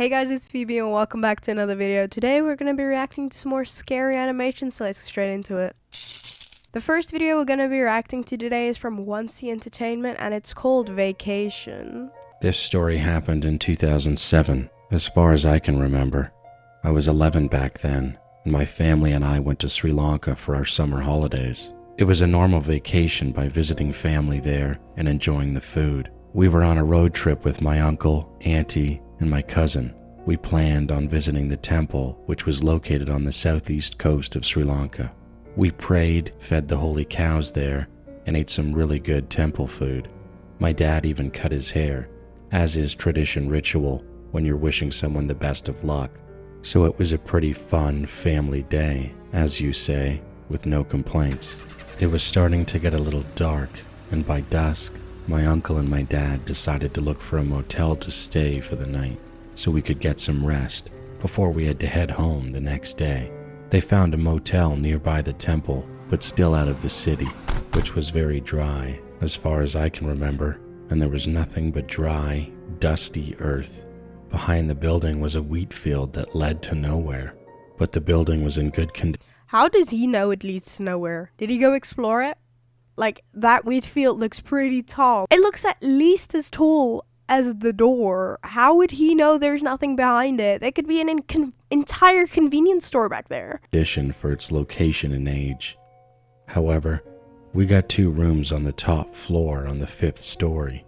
Hey guys, it's Phoebe and welcome back to another video. Today we're going to be reacting to some more scary animations, so let's get straight into it. The first video we're going to be reacting to today is from Wansee Entertainment and it's called Vacation. This story happened in 2007, as far as I can remember. I was 11 back then, and my family and I went to Sri Lanka for our summer holidays. It was a normal vacation by visiting family there and enjoying the food. We were on a road trip with my uncle, auntie, and my cousin. We planned on visiting the temple, which was located on the southeast coast of Sri Lanka. We prayed, fed the holy cows there, and ate some really good temple food. My dad even cut his hair, as is tradition ritual when you're wishing someone the best of luck. So it was a pretty fun family day, as you say, with no complaints. It was starting to get a little dark, and by dusk, my uncle and my dad decided to look for a motel to stay for the night so we could get some rest before we had to head home the next day. They found a motel nearby the temple, but still out of the city, which was very dry as far as I can remember, and there was nothing but dry, dusty earth. Behind the building was a wheat field that led to nowhere, but the building was in good condition. How does he know it leads to nowhere? Did he go explore it? Like, that wheat field looks pretty tall. It looks at least as tall as the door. How would he know there's nothing behind it? There could be an entire convenience store back there. For its location and age. However, we got 2 rooms on the top floor on the 5th story.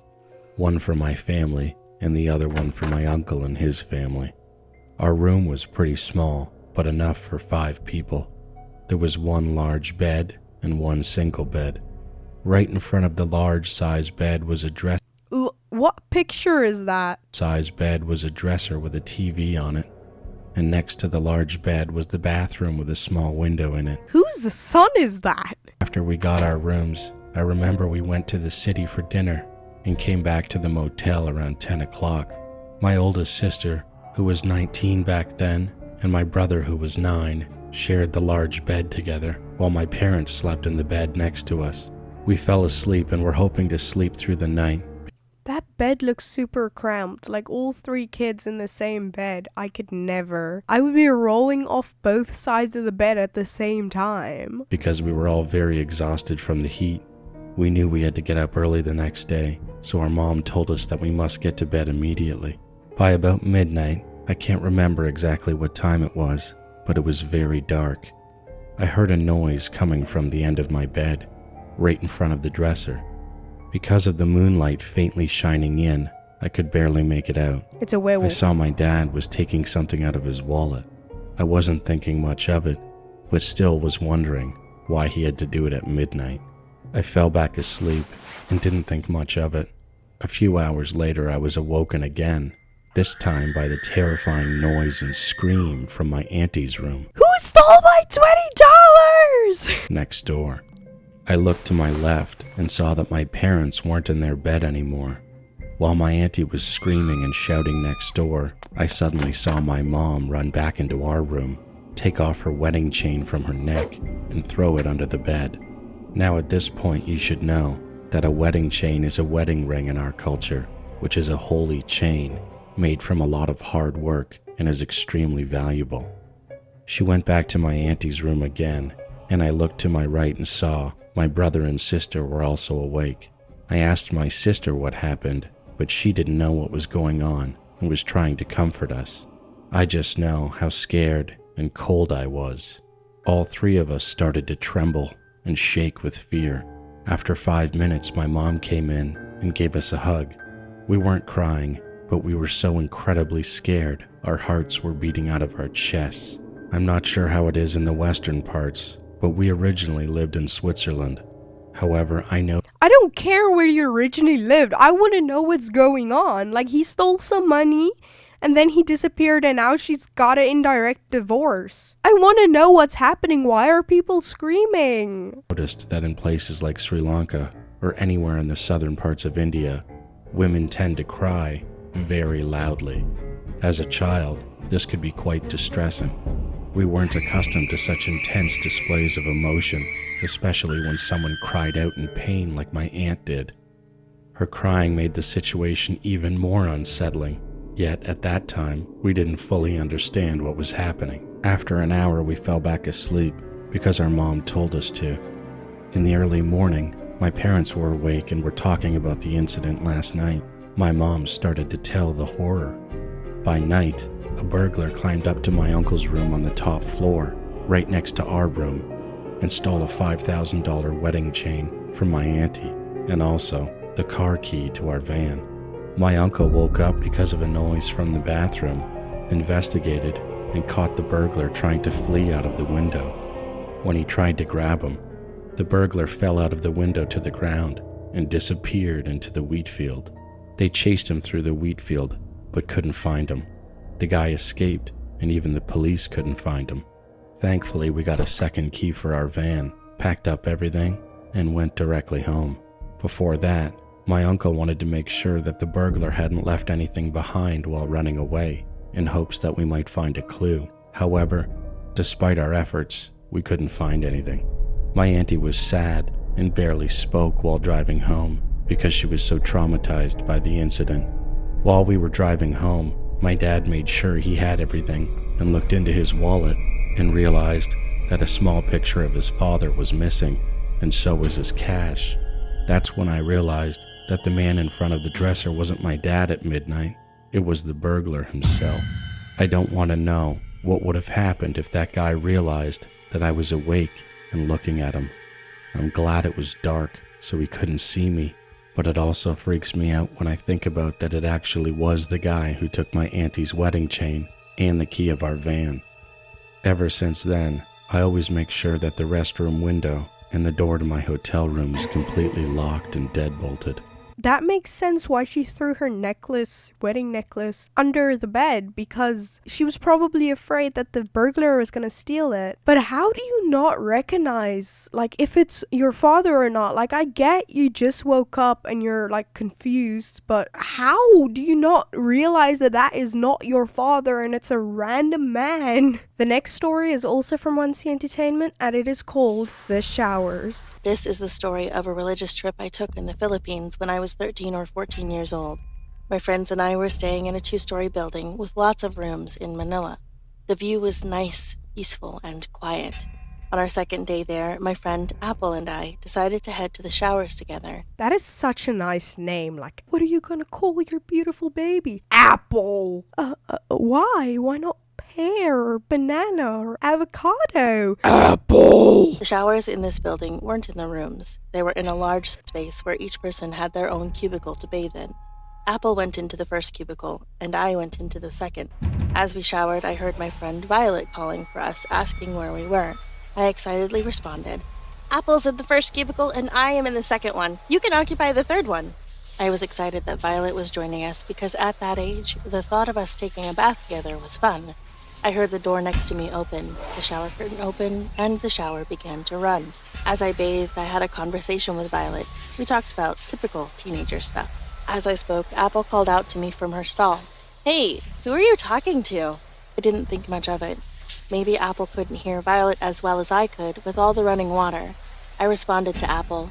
One for my family and the other one for my uncle and his family. Our room was pretty small, but enough for 5 people. There was 1 large bed and 1 single bed. Right in front of the large size bed was a dresser. What picture is that? Size bed was a dresser with a TV on it. And next to the large bed was the bathroom with a small window in it. Whose son is that? After we got our rooms, I remember we went to the city for dinner and came back to the motel around 10 o'clock. My oldest sister, who was 19 back then, and my brother, who was 9, shared the large bed together, while my parents slept in the bed next to us. We fell asleep and were hoping to sleep through the night. That bed looks super cramped, like all 3 kids in the same bed. I could never. I would be rolling off both sides of the bed at the same time. Because we were all very exhausted from the heat. We knew we had to get up early the next day, so our mom told us that we must get to bed immediately. By about midnight, I can't remember exactly what time it was, but it was very dark. I heard a noise coming from the end of my bed, right in front of the dresser. Because of the moonlight faintly shining in, I could barely make it out. It's a werewolf. I saw my dad was taking something out of his wallet. I wasn't thinking much of it, but still was wondering why he had to do it at midnight. I fell back asleep and didn't think much of it. A few hours later, I was awoken again, this time by the terrifying noise and scream from my auntie's room. Who stole my $20? Next door. I looked to my left and saw that my parents weren't in their bed anymore. While my auntie was screaming and shouting next door, I suddenly saw my mom run back into our room, take off her wedding chain from her neck, and throw it under the bed. Now at this point you should know that a wedding chain is a wedding ring in our culture, which is a holy chain made from a lot of hard work and is extremely valuable. She went back to my auntie's room again, and I looked to my right and saw my brother and sister were also awake. I asked my sister what happened, but she didn't know what was going on and was trying to comfort us. I just know how scared and cold I was. All 3 of us started to tremble and shake with fear. After 5 minutes, my mom came in and gave us a hug. We weren't crying, but we were so incredibly scared, our hearts were beating out of our chests. I'm not sure how it is in the western parts, but we originally lived in Switzerland. However, I don't care where you originally lived. I want to know what's going on. Like, he stole some money and then he disappeared and now she's got an indirect divorce. I want to know what's happening. Why are people screaming? Noticed that in places like Sri Lanka or anywhere in the southern parts of India, women tend to cry very loudly. As a child, this could be quite distressing. We weren't accustomed to such intense displays of emotion, especially when someone cried out in pain like my aunt did. Her crying made the situation even more unsettling. Yet at that time, we didn't fully understand what was happening. After an hour, we fell back asleep because our mom told us to. In the early morning, my parents were awake and were talking about the incident last night. My mom started to tell the horror. By night, a burglar climbed up to my uncle's room on the top floor, right next to our room, and stole a $5,000 wedding chain from my auntie, and also the car key to our van. My uncle woke up because of a noise from the bathroom, investigated, and caught the burglar trying to flee out of the window. When he tried to grab him, the burglar fell out of the window to the ground and disappeared into the wheat field. They chased him through the wheat field, but couldn't find him. The guy escaped, and even the police couldn't find him. Thankfully, we got a second key for our van, packed up everything, and went directly home. Before that, my uncle wanted to make sure that the burglar hadn't left anything behind while running away, in hopes that we might find a clue. However, despite our efforts, we couldn't find anything. My auntie was sad and barely spoke while driving home because she was so traumatized by the incident. While we were driving home, my dad made sure he had everything and looked into his wallet and realized that a small picture of his father was missing, and so was his cash. That's when I realized that the man in front of the dresser wasn't my dad at midnight. It was the burglar himself. I don't want to know what would have happened if that guy realized that I was awake and looking at him. I'm glad it was dark so he couldn't see me, but it also freaks me out when I think about that it actually was the guy who took my auntie's wedding chain and the key of our van. Ever since then, I always make sure that the restroom window and the door to my hotel room is completely locked and deadbolted. That makes sense why she threw her wedding necklace, under the bed, because she was probably afraid that the burglar was gonna steal it. But how do you not recognize, like, if it's your father or not? Like, I get you just woke up and you're, like, confused, but how do you not realize that that is not your father and it's a random man? The next story is also from Wansee Entertainment, and it is called The Showers. This is the story of a religious trip I took in the Philippines when I was 13 or 14 years old. My friends and I were staying in a 2-story building with lots of rooms in Manila. The view was nice, peaceful, and quiet. On our second day there, my friend Apple and I decided to head to the showers together. That is such a nice name. Like, what are you gonna call your beautiful baby? Apple! Why? Why not pear or banana or avocado? Apple! The showers in this building weren't in the rooms. They were in a large space where each person had their own cubicle to bathe in. Apple went into the first cubicle, and I went into the second. As we showered, I heard my friend Violet calling for us, asking where we were. I excitedly responded, "Apple's in the first cubicle, and I am in the second one. You can occupy the third one." I was excited that Violet was joining us because at that age, the thought of us taking a bath together was fun. I heard the door next to me open, the shower curtain open, and the shower began to run. As I bathed, I had a conversation with Violet. We talked about typical teenager stuff. As I spoke, Apple called out to me from her stall, "Hey, who are you talking to?" I didn't think much of it. Maybe Apple couldn't hear Violet as well as I could with all the running water. I responded to Apple,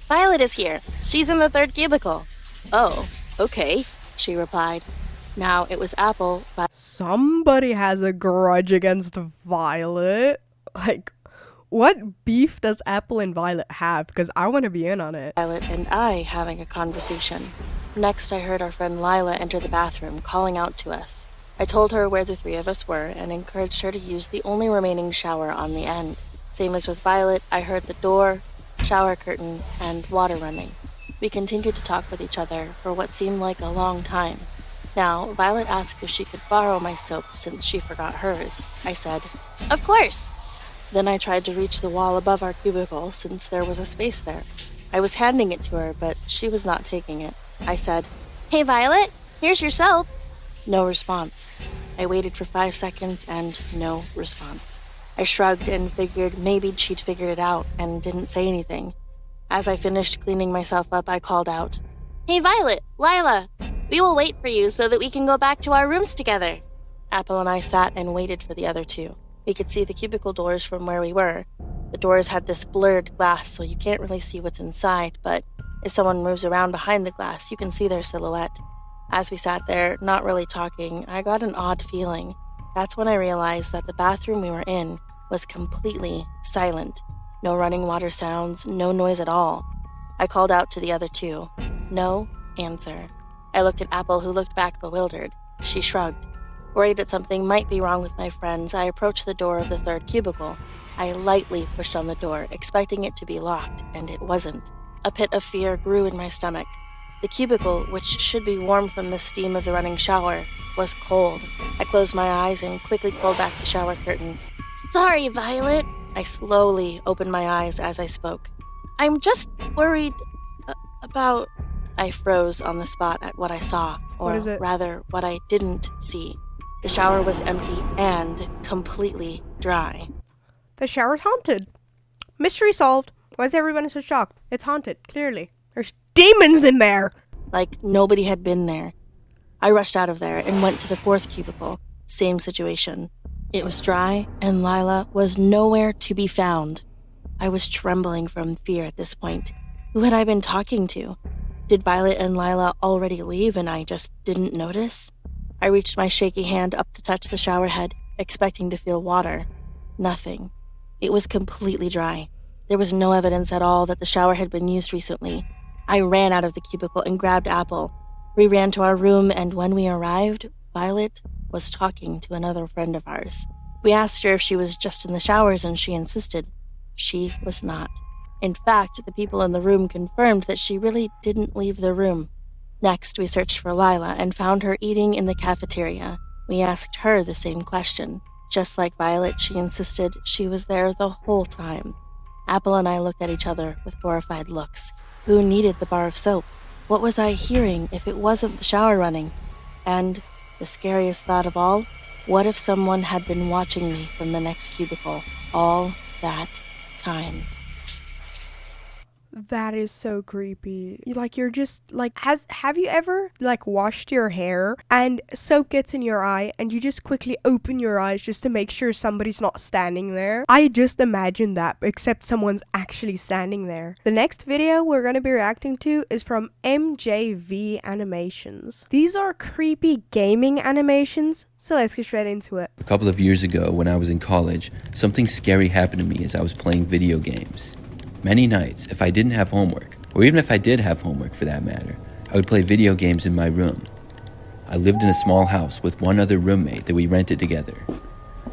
"Violet is here. She's in the third cubicle." "Oh, okay," she replied. Now it was Apple, Somebody has a grudge against Violet. Like, what beef does Apple and Violet have? Because I want to be in on it. Violet and I having a conversation. Next, I heard our friend Lila enter the bathroom, calling out to us. I told her where the three of us were and encouraged her to use the only remaining shower on the end. Same as with Violet, I heard the door, shower curtain, and water running. We continued to talk with each other for what seemed like a long time. Now, Violet asked if she could borrow my soap since she forgot hers. I said, "Of course." Then I tried to reach the wall above our cubicle since there was a space there. I was handing it to her, but she was not taking it. I said, "Hey, Violet, here's your soap." No response. I waited for 5 seconds and no response. I shrugged and figured maybe she'd figured it out and didn't say anything. As I finished cleaning myself up, I called out, "Hey, Violet, Lila, we will wait for you so that we can go back to our rooms together." Apple and I sat and waited for the other two. We could see the cubicle doors from where we were. The doors had this blurred glass, so you can't really see what's inside, but if someone moves around behind the glass, you can see their silhouette. As we sat there, not really talking, I got an odd feeling. That's when I realized that the bathroom we were in was completely silent. No running water sounds, no noise at all. I called out to the other two. No answer. I looked at Apple, who looked back bewildered. She shrugged. Worried that something might be wrong with my friends, I approached the door of the third cubicle. I lightly pushed on the door, expecting it to be locked, and it wasn't. A pit of fear grew in my stomach. The cubicle, which should be warm from the steam of the running shower, was cold. I closed my eyes and quickly pulled back the shower curtain. "Sorry, Violet." I slowly opened my eyes as I spoke. "I'm just worried about..." I froze on the spot at what I saw, or What is it? rather, what I didn't see. The shower was empty and completely dry. The shower's haunted. Mystery solved. Why is everyone so shocked? It's haunted, clearly. There's demons in there! Like nobody had been there. I rushed out of there and went to the fourth cubicle. Same situation. It was dry, and Lila was nowhere to be found. I was trembling from fear at this point. Who had I been talking to? Did Violet and Lila already leave and I just didn't notice? I reached my shaky hand up to touch the shower head, expecting to feel water. Nothing. It was completely dry. There was no evidence at all that the shower had been used recently. I ran out of the cubicle and grabbed Apple. We ran to our room, and when we arrived, Violet was talking to another friend of ours. We asked her if she was just in the showers, and she insisted she was not. In fact, the people in the room confirmed that she really didn't leave the room. Next, we searched for Lila and found her eating in the cafeteria. We asked her the same question. Just like Violet, she insisted she was there the whole time. Apple and I looked at each other with horrified looks. Who needed the bar of soap? What was I hearing if it wasn't the shower running? And, the scariest thought of all, what if someone had been watching me from the next cubicle all that time? That is so creepy. You're just like, have you ever washed your hair and soap gets in your eye and you just quickly open your eyes just to make sure somebody's not standing there? I just imagine that, except someone's actually standing there. The next video we're gonna be reacting to is from MJV Animations. These are creepy gaming animations, so let's get straight into it. A couple of years ago, when I was in college, something scary happened to me as I was playing video games. Many nights, if I didn't have homework, or even if I did have homework for that matter, I would play video games in my room. I lived in a small house with one other roommate that we rented together.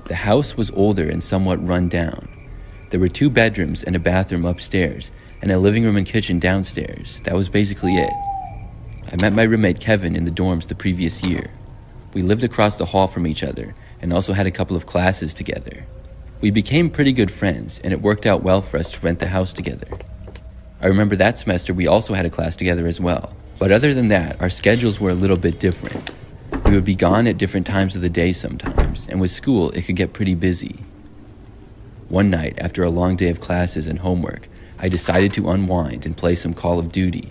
The house was older and somewhat run down. There were 2 bedrooms and a bathroom upstairs, and a living room and kitchen downstairs. That was basically it. I met my roommate Kevin in the dorms the previous year. We lived across the hall from each other, and also had a couple of classes together. We became pretty good friends, and it worked out well for us to rent the house together. I remember that semester we also had a class together as well. But other than that, our schedules were a little bit different. We would be gone at different times of the day sometimes, and with school, it could get pretty busy. One night, after a long day of classes and homework, I decided to unwind and play some Call of Duty.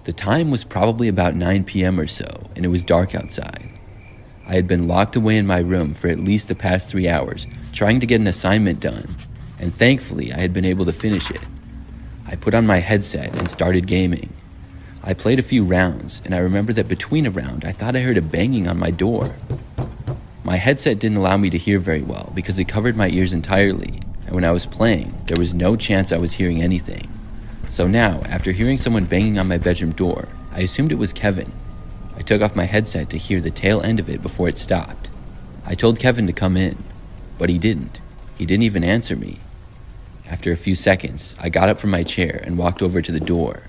The time was probably about 9 p.m. or so, and it was dark outside. I had been locked away in my room for at least the past 3 hours, trying to get an assignment done, and thankfully I had been able to finish it. I put on my headset and started gaming. I played a few rounds, and I remember that between a round I thought I heard a banging on my door. My headset didn't allow me to hear very well because it covered my ears entirely, and when I was playing, there was no chance I was hearing anything. So now, after hearing someone banging on my bedroom door, I assumed it was Kevin. I took off my headset to hear the tail end of it before it stopped. I told Kevin to come in, but he didn't. He didn't even answer me. After a few seconds, I got up from my chair and walked over to the door.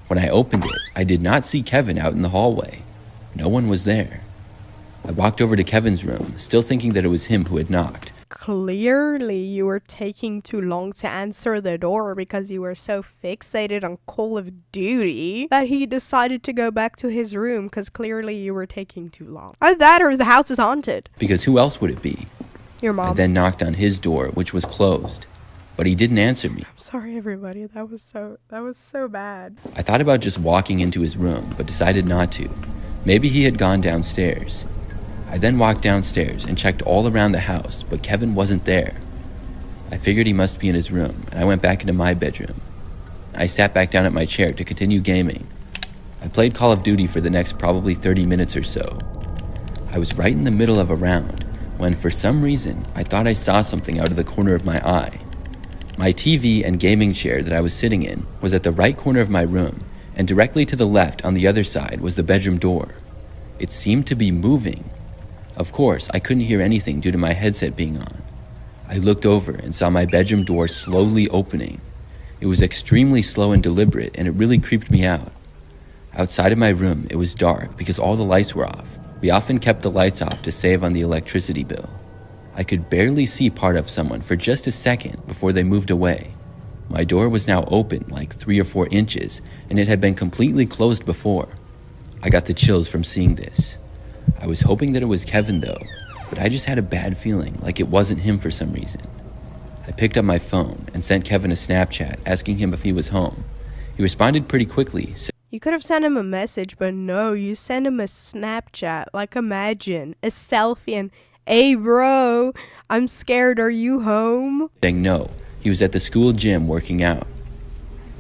When I opened it, I did not see Kevin out in the hallway. No one was there. I walked over to Kevin's room, still thinking that it was him who had knocked. Clearly, you were taking too long to answer the door because you were so fixated on Call of Duty that he decided to go back to his room because clearly you were taking too long. Either that or the house is haunted. Because who else would it be? Your mom. I then knocked on his door, which was closed, but he didn't answer me. I'm sorry, everybody. That was so bad. I thought about just walking into his room, but decided not to. Maybe he had gone downstairs. I then walked downstairs and checked all around the house, but Kevin wasn't there. I figured he must be in his room, and I went back into my bedroom. I sat back down at my chair to continue gaming. I played Call of Duty for the next probably 30 minutes or so. I was right in the middle of a round when, for some reason, I thought I saw something out of the corner of my eye. My TV and gaming chair that I was sitting in was at the right corner of my room, and directly to the left on the other side was the bedroom door. It seemed to be moving. Of course, I couldn't hear anything due to my headset being on. I looked over and saw my bedroom door slowly opening. It was extremely slow and deliberate, and it really creeped me out. Outside of my room, it was dark because all the lights were off. We often kept the lights off to save on the electricity bill. I could barely see part of someone for just a second before they moved away. My door was now open like 3 or 4 inches, and it had been completely closed before. I got the chills from seeing this. I was hoping that it was Kevin though, but I just had a bad feeling like it wasn't him for some reason. I picked up my phone and sent Kevin a Snapchat asking him if he was home. He responded pretty quickly. You could have sent him a message, but no, you sent him a Snapchat. Like, imagine a selfie and, "Hey bro, I'm scared, are you home?" Saying no, he was at the school gym working out.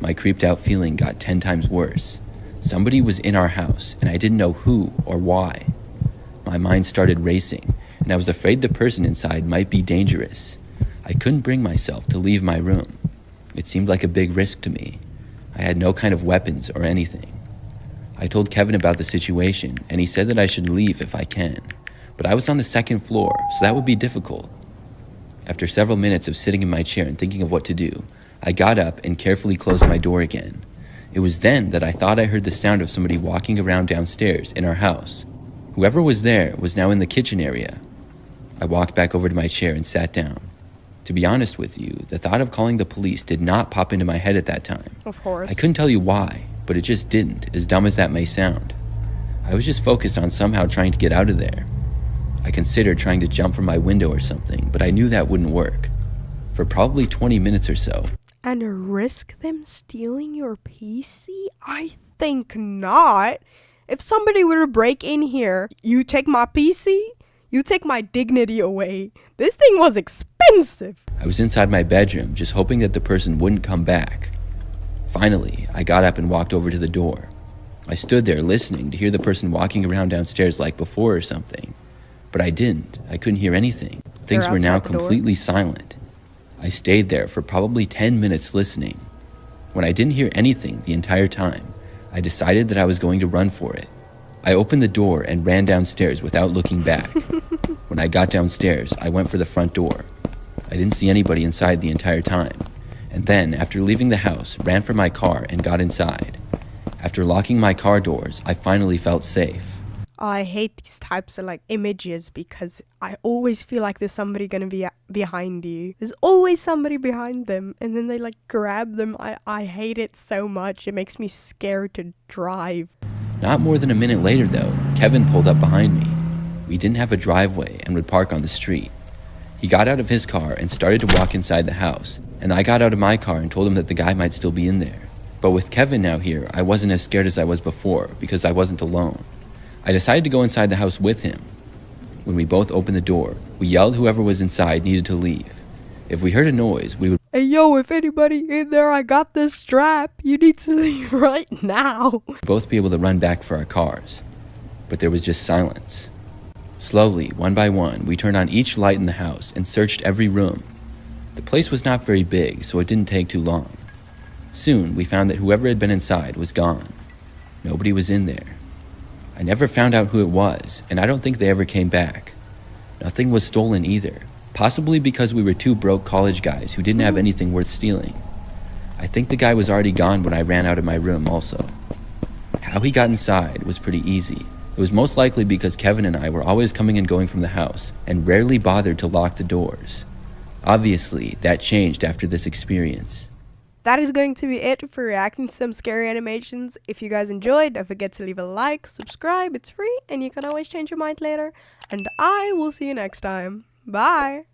My creeped out feeling got 10 times worse. Somebody was in our house, and I didn't know who or why. My mind started racing, and I was afraid the person inside might be dangerous. I couldn't bring myself to leave my room. It seemed like a big risk to me. I had no kind of weapons or anything. I told Kevin about the situation, and he said that I should leave if I can. But I was on the 2nd floor, so that would be difficult. After several minutes of sitting in my chair and thinking of what to do, I got up and carefully closed my door again. It was then that I thought I heard the sound of somebody walking around downstairs in our house. Whoever was there was now in the kitchen area. I walked back over to my chair and sat down. To be honest with you, the thought of calling the police did not pop into my head at that time. Of course. I couldn't tell you why, but it just didn't, as dumb as that may sound. I was just focused on somehow trying to get out of there. I considered trying to jump from my window or something, but I knew that wouldn't work. For probably 20 minutes or so. And risk them stealing your PC? I think not. If somebody were to break in here, you take my PC? You take my dignity away. This thing was expensive. I was inside my bedroom, just hoping that the person wouldn't come back. Finally, I got up and walked over to the door. I stood there listening to hear the person walking around downstairs like before or something. But I didn't. I couldn't hear anything. Things were now completely silent. I stayed there for probably 10 minutes listening. When I didn't hear anything the entire time, I decided that I was going to run for it. I opened the door and ran downstairs without looking back. When I got downstairs, I went for the front door. I didn't see anybody inside the entire time. And then, after leaving the house, ran for my car and got inside. After locking my car doors, I finally felt safe. I hate these types of images because I always feel like there's somebody gonna be behind you. There's always somebody behind them, and then they grab them. I hate it so much. It makes me scared to drive. Not more than a minute later though, Kevin pulled up behind me. We didn't have a driveway and would park on the street. He got out of his car and started to walk inside the house, and I got out of my car and told him that the guy might still be in there. But with Kevin now here, I wasn't as scared as I was before because I wasn't alone. I decided to go inside the house with him. When we both opened the door, we yelled whoever was inside needed to leave. If we heard a noise, we would, "Hey yo, if anybody in there, I got this strap. You need to leave right now." both be able to run back for our cars. But there was just silence. Slowly, one by one, we turned on each light in the house and searched every room. The place was not very big, so it didn't take too long. Soon, we found that whoever had been inside was gone. Nobody was in there. I never found out who it was, and I don't think they ever came back. Nothing was stolen either, possibly because we were 2 broke college guys who didn't have anything worth stealing. I think the guy was already gone when I ran out of my room also. How he got inside was pretty easy. It was most likely because Kevin and I were always coming and going from the house and rarely bothered to lock the doors. Obviously, that changed after this experience. That is going to be it for reacting to some scary animations. If you guys enjoyed, don't forget to leave a like, subscribe, it's free, and you can always change your mind later. And I will see you next time. Bye!